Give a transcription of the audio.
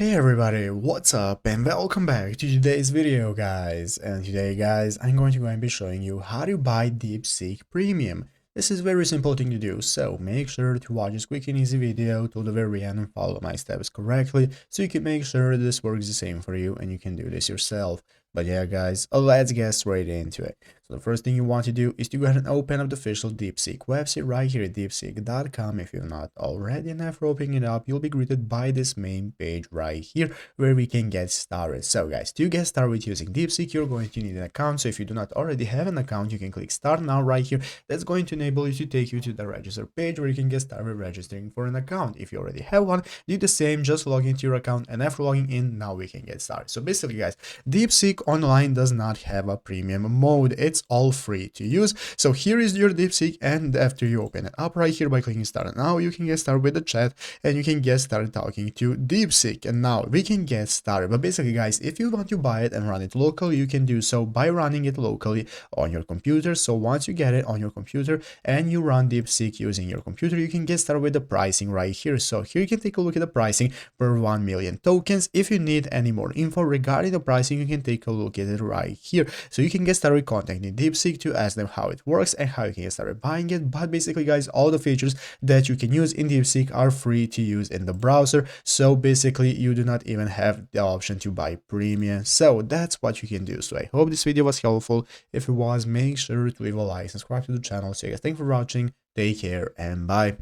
Hey everybody, what's up and welcome back to today's video guys. And today guys, I'm going to be showing you how to buy Deepseek Premium. This is a very simple thing to do, so make sure to watch this quick and easy video till the very end and follow my steps correctly so you can make sure this works the same for you and you can do this yourself. But yeah guys, let's get straight into it. So the first thing you want to do is to go ahead and open up the official Deepseek website right here at deepseek.com if you're not already, and after opening it up you'll be greeted by this main page right here where we can get started. So guys, to get started with using Deepseek, you're going to need an account. So if you do not already have an account, you can click start now right here. That's going to enable you to take you to the register page where you can get started registering for an account. If you already have one, do the same, just log into your account, and after logging in, now we can get started. So basically guys, Deepseek Online does not have a premium mode. It's all free to use. So here is your Deepseek, and after you open it up right here by clicking start now, you can get started with the chat and you can get started talking to Deepseek. And now we can get started. But basically guys, if you want to buy it and run it locally, you can do so by running it locally on your computer. So once you get it on your computer and you run Deepseek using your computer, you can get started with the pricing right here. So here you can take a look at the pricing per 1 million tokens. If you need any more info regarding the pricing, you can take a look at it right here. So you can get started contacting Deepseek to ask them how it works and how you can get started buying it. But basically guys, all the features that you can use in Deepseek are free to use in the browser. So basically you do not even have the option to buy premium. So that's what you can do. So I hope this video was helpful. If it was, make sure to leave a like, subscribe to the channel. So guys, thanks for watching, take care, and bye.